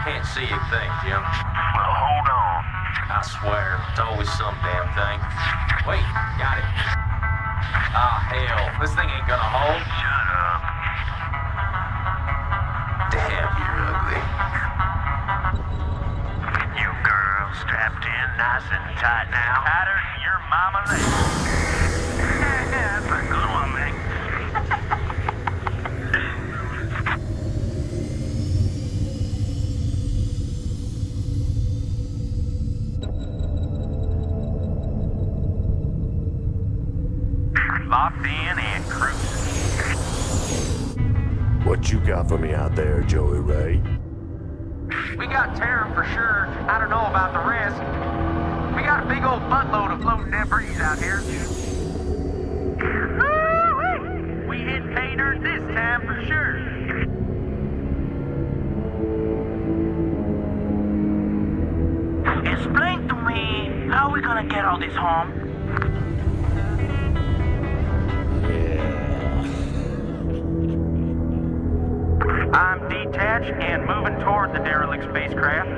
can't see a thing, Jim. Well, hold on. I swear, it's always some damn thing. Wait, got it. Ah, hell, this thing ain't gonna hold. Shut up. Damn, you're ugly. You girls strapped in nice and tight now. Tighter than your mama leg. That's a good one, man. Locked in and cruising. What you got for me out there, Joey Ray? We got Terran for sure. I don't know about the rest. We got a big old buttload of floating debris out here. We hit pay dirt this time for sure. Explain to me how we gonna get all this home. I'm detached and moving toward the derelict spacecraft.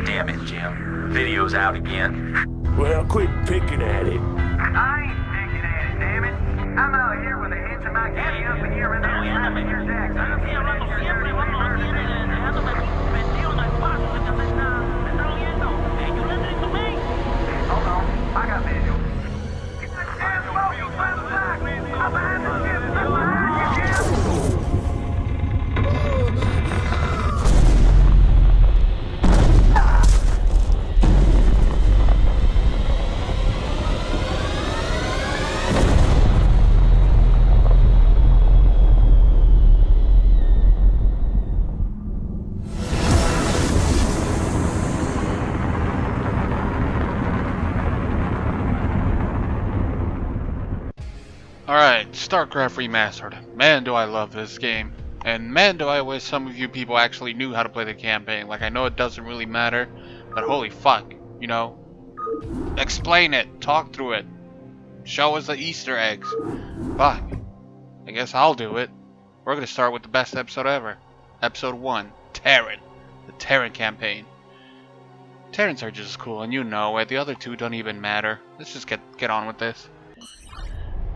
Damn it, Jim. Video's out again. Well, quit picking at it. I ain't picking at it, damn it. I'm out here with a hitch in my kitty up in here and there slapping your jacks. Hold on, I got visual. Get the damn smoke from the back. I'm behind the ship. I'm behind you, Jim. Alright, StarCraft Remastered. Man, do I love this game. And man, do I wish some of you people actually knew how to play the campaign. Like, I know it doesn't really matter, but holy fuck, you know? Explain it, talk through it, show us the Easter eggs. Fuck. I guess I'll do it. We're gonna start with the best episode ever. Episode 1, Terran. The Terran campaign. Terrans are just cool, and you know it. The other two don't even matter. Let's just get on with this.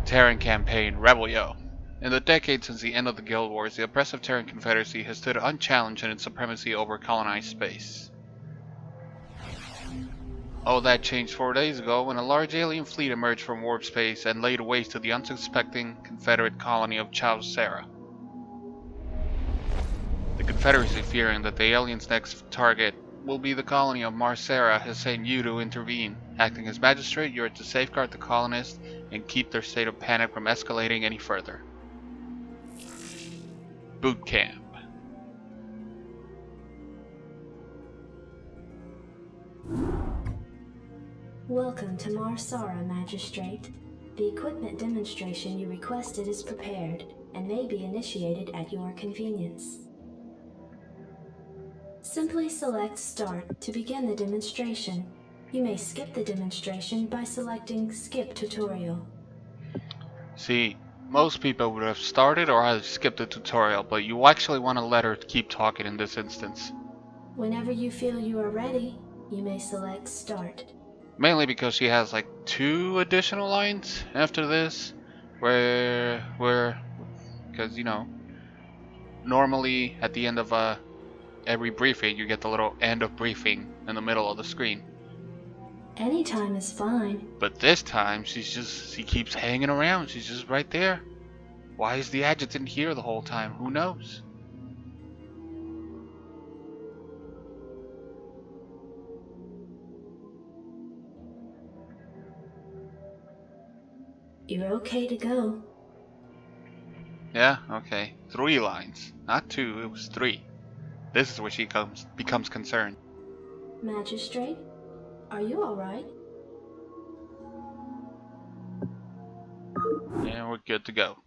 Terran Campaign, Rebelio. In the decades since the end of the Guild Wars, the oppressive Terran Confederacy has stood unchallenged in its supremacy over colonized space. Oh, that changed 4 days ago when a large alien fleet emerged from warp space and laid waste to the unsuspecting Confederate colony of Chowsera. The Confederacy, fearing that the aliens' next target will be the colony of Marsera, has sent you to intervene. Acting as magistrate, you are to safeguard the colonists and keep their state of panic from escalating any further. Boot Camp. Welcome to Marsara, Magistrate. The equipment demonstration you requested is prepared and may be initiated at your convenience. Simply select Start to begin the demonstration. You may skip the demonstration by selecting Skip Tutorial. See, most people would have started or either skipped the tutorial, but you actually want to let her keep talking in this instance. Whenever you feel you are ready, you may select Start. Mainly because she has like 2 additional lines after this, because you know, normally at the end of every briefing you get the little end of briefing in the middle of the screen. Any time is fine. But this time she keeps hanging around. She's just right there. Why is the adjutant here the whole time? Who knows? You're okay to go. Yeah, okay. 3 lines. Not 2, it was 3. This is where she becomes concerned. Magistrate, are you alright? And we're good to go.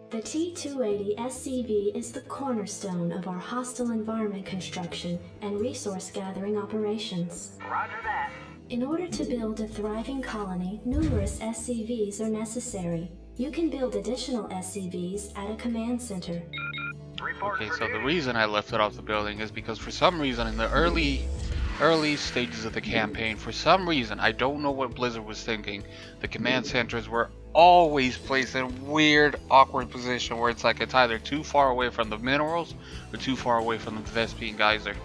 The T-280 SCV is the cornerstone of our hostile environment construction and resource gathering operations. Roger that. In order to build a thriving colony, numerous SCVs are necessary. You can build additional SCVs at a command center. Okay, so the reason I lifted off the building is because for some reason in the early stages of the campaign, for some reason, I don't know what Blizzard was thinking, the command centers were always placed in a weird, awkward position where it's like it's either too far away from the minerals or too far away from the Vespine Geyser.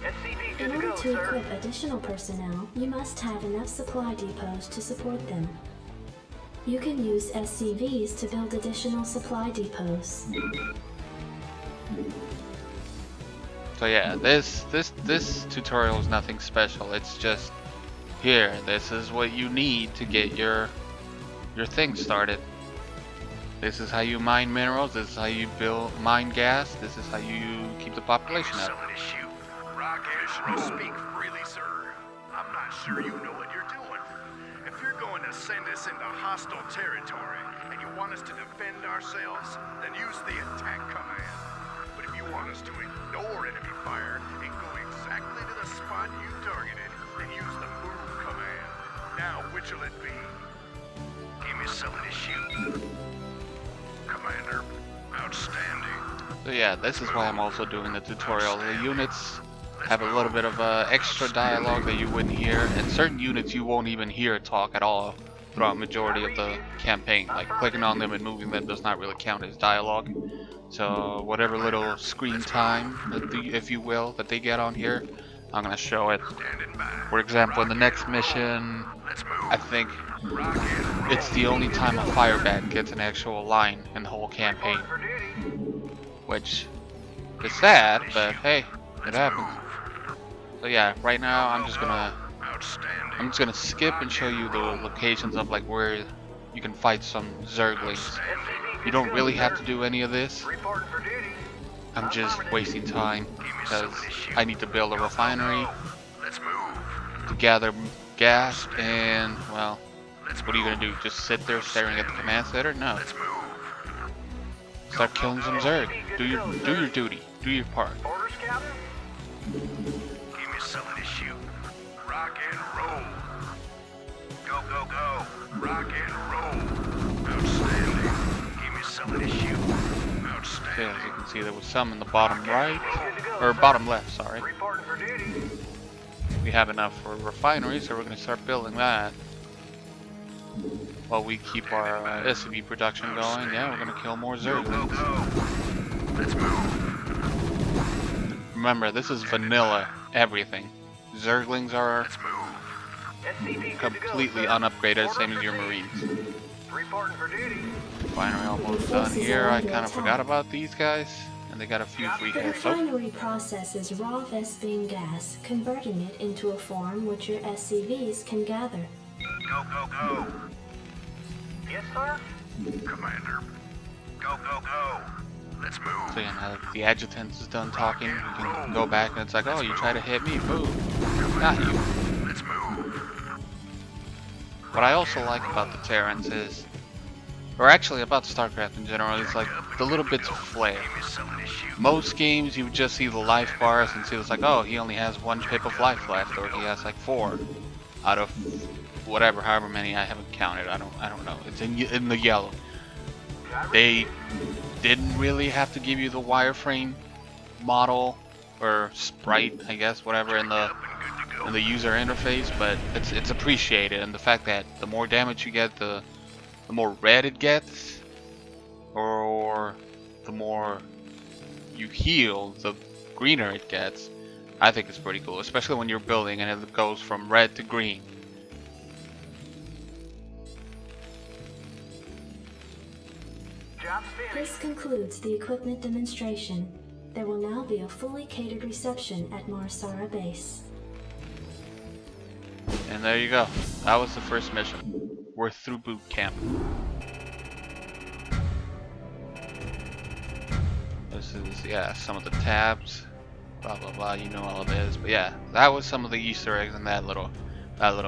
SCV good In to order go, to sir. equip additional personnel, you must have enough supply depots to support them. You can use SCVs to build additional supply depots. So yeah, this tutorial is nothing special. It's just here. This is what you need to get your thing started. This is how you mine minerals. This is how you mine gas. This is how you keep the population up. Someone to shoot. Rocket, speak freely, sir. I'm not sure you know what you're doing. If you're going to send us into hostile territory and you want us to defend ourselves, then use the attack command. But if you want us to ignore enemy fire and go exactly to the spot you targeted, then use the move command. Now, which will it be? Give me something to shoot. Commander, outstanding. So yeah, this is why I'm also doing the tutorial. The units have a little bit of extra dialogue that you wouldn't hear, and certain units you won't even hear talk at all throughout majority of the campaign. Like clicking on them and moving them does not really count as dialogue. So whatever little screen time, if you will, that they get on here, I'm gonna show it. For example, in the next mission, I think it's the only time a firebat gets an actual line in the whole campaign, which is sad, but hey, it happens. So yeah, right now I'm just gonna skip and show you the locations of like where you can fight some Zerglings. You don't really have to do any of this. Reporting for duty. I'm just wasting time because I need to build a refinery Let's move. to gather gas, and well, what are you gonna do? Just sit there staring at the command center? No. Let's move. Start killing some Zerg. Do your duty. Do your part. Orders, Captain? Give me something to shoot. Rock and roll. Go, go, go. Rock and roll. Outstanding. Give me something to shoot. Okay, Outstanding. as you can see, there was some in the bottom right, or bottom left, sorry. Reporting for duty. We have enough for a refinery, so we're gonna start building that. While we keep our SCV production going, yeah, we're gonna kill more Go, go, Zerglings. go. Let's move. Remember, this is vanilla everything. Zerglings are Let's move. SCV good to go, completely sir. unupgraded, Orders same as your received. Marines. Reporting for duty. Refinery almost done here. I kind of forgot about these guys, and they got a few free The hits. Oh, refinery processes raw Vespine gas, converting it into a form which your SCVs can gather. Go, go, go. Yes, sir? Commander. Go, go, go. Let's move. so yeah, now that the adjutant is done talking, you can go back and it's like, oh, you try to hit me, boom, got you. Let's move. What I also like about the Terrans is, or actually about StarCraft in general, is like the little bits of flair. Give me something to shoot. Most games you would just see the life bars and see it's like, oh, he only has 1 pip of life left, or he has like 4 out of whatever, however many I haven't counted. I don't know. It's in the yellow. They didn't really have to give you the wireframe model or sprite, I guess, whatever in the user interface, but it's appreciated, and the fact that the more damage you get, the more red it gets, or the more you heal, the greener it gets. I think it's pretty cool, especially when you're building and it goes from red to green. Job finished. This concludes the equipment demonstration. There will now be a fully catered reception at Marsara Base. And there you go. That was the first mission. We're through boot camp. This is, yeah, some of the tabs. Blah blah blah, you know all of this. But yeah, that was some of the Easter eggs in that little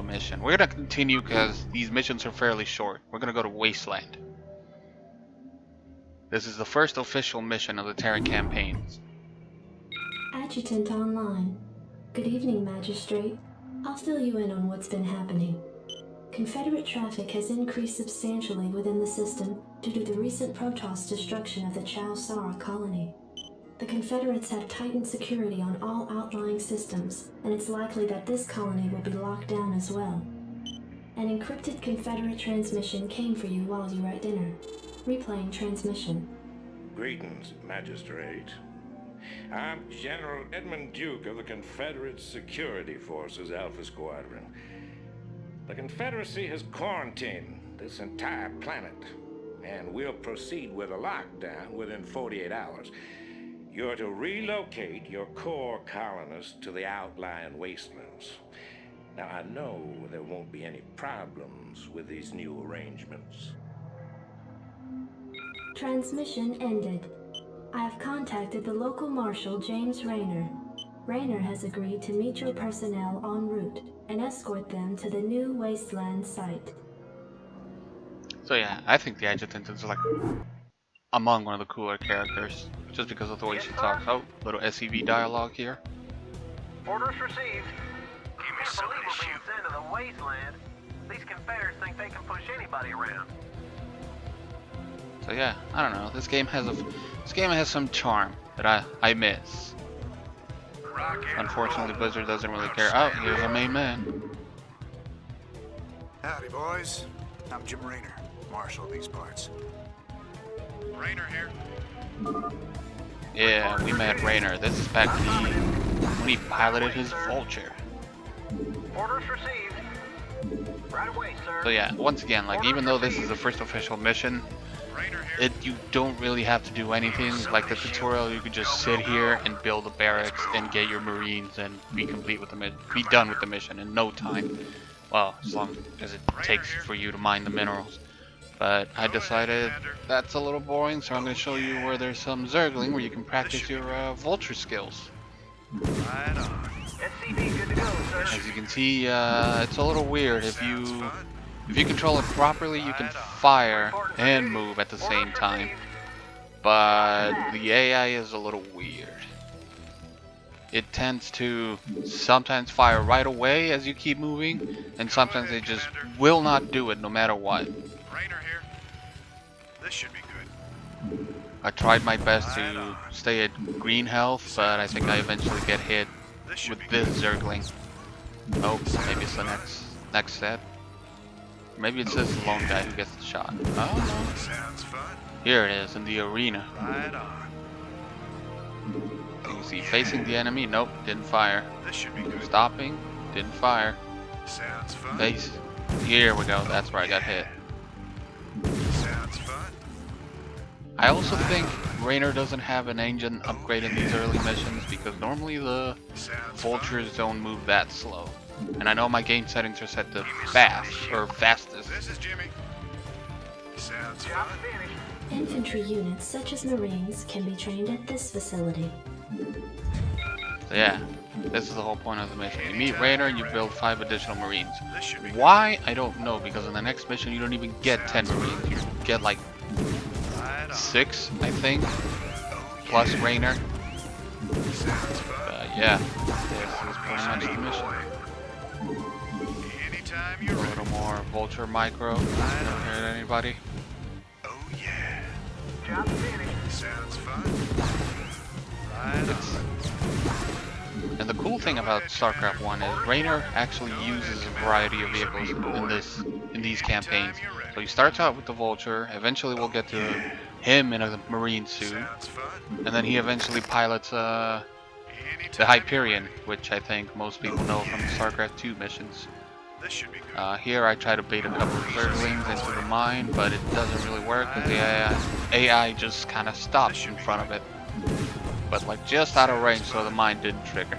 mission. We're gonna continue because these missions are fairly short. We're gonna go to Wasteland. This is the first official mission of the Terran campaign. Adjutant online. Good evening, Magistrate. I'll fill you in on what's been happening. Confederate traffic has increased substantially within the system due to the recent Protoss destruction of the Chow Sara colony. The Confederates have tightened security on all outlying systems, and it's likely that this colony will be locked down as well. An encrypted Confederate transmission came for you while you were at dinner. Replaying transmission. Greetings, Magistrate. I'm General Edmund Duke of the Confederate Security Forces Alpha Squadron. The Confederacy has quarantined this entire planet, and we'll proceed with a lockdown within 48 hours. You're to relocate your core colonists to the outlying wastelands. Now, I know there won't be any problems with these new arrangements. Transmission ended. I have contacted the local marshal, James Rayner. Rayner has agreed to meet your personnel en route and escort them to the new Wasteland site. So yeah, I think the adjutant is like among one of the cooler characters, just because of the way she talks. Oh, little SCV dialogue here. Orders received. Give me Can't some of believe this we're being shit. sent to the Wasteland. These Confederates think they can push anybody around. So yeah, I don't know. This game has some charm that I miss. Rock and Unfortunately, roll. Blizzard doesn't really care. Oh, here's our main man. Howdy, boys. I'm Jim Rayner, Marshal of these parts. Rainer here. Yeah, we met Rayner. This is back when he piloted his Vulture. Orders received. Right away, sir. So yeah, once again, like even though this is the first official mission, Rainer here. you don't really have to do anything. Like the tutorial, you could just sit here and build a barracks and get your Marines and be done with the mission in no time. Well, as long as it takes for you to mine the minerals. But I decided that's a little boring, so I'm going to show you where there's some Zergling where you can practice your Vulture skills. Right on. SCV good to go, sir. As you can see, it's a little weird. If you control it properly, you can fire and move at the same time. But the AI is a little weird. It tends to sometimes fire right away as you keep moving, and sometimes they just will not do it no matter what. Rainer here. This should be good. I tried my best to stay at green health, but I think I eventually get hit This should with be this Zergling. Oh, maybe it's the next set. Maybe it's this lone guy who gets the shot. Oh, Sounds fun. here it is in the arena. Right on. You can see facing the enemy. Nope, didn't fire. This should be good. Stopping, didn't fire. Sounds fun. Face. Here we go. That's where I got hit. Sounds fun. I also think Rayner doesn't have an engine upgrade in these early missions because normally the Sounds Vultures don't move that slow. And I know my game settings are set to fast or fastest. This is Jimmy. Sounds Job fun. finished. Infantry units such as Marines can be trained at this facility. So yeah, this is the whole point of the mission. You meet Rayner and you build 5 additional Marines. This should be Why? I don't know, because in the next mission you don't even get 10 Marines. You get like right on. 6, I think, plus Rayner. Sounds fun. Yeah, this is pretty much the mission. Anytime A you're ready. little more Vulture micro. Never heard anybody. Oh yeah. Job finished. Sounds fun. Right on. And the cool thing about StarCraft 1 is Rayner actually uses a variety of vehicles in these campaigns. So he starts out with the Vulture, eventually we'll get to him in a Marine suit, Sounds fun. and then he eventually pilots the Anytime Hyperion, which I think most people know from the StarCraft 2 missions. This should be good. Here I try to bait a couple of Zerglings into the mine, but it doesn't really work because the AI just kind of stops in front of it. But like just out of range, so the mine didn't trigger.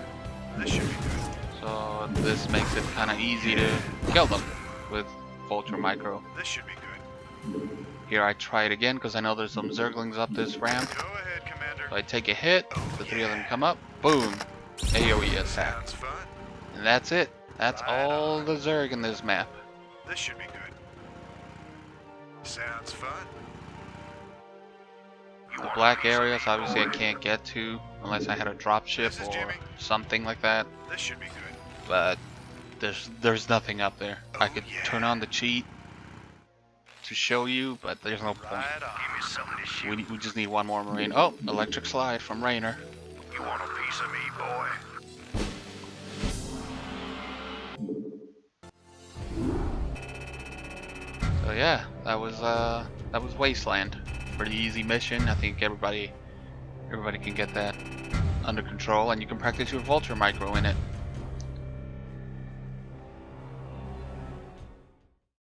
This should be good. So this makes it kind of easy to kill them with Vulture Micro. This should be good. Here I try it again because I know there's some Zerglings up this ramp. Go ahead, Commander. So I take a hit, the 3 of them come up, boom, AoE attack. Sounds fun. And that's it. That's all the Zerg in this map. This should be good. Sounds fun. The black areas obviously I can't get to unless I had a dropship or something like that. This should be good. But there's nothing up there. I could turn on the cheat to show you, but there's no point. Right on. Give me something to shoot. We just need one more Marine. Oh, electric slide from Rainer. You want a piece of me, boy? So yeah, that was Wasteland. Pretty easy mission. I think everybody can get that under control, and you can practice your vulture micro in it.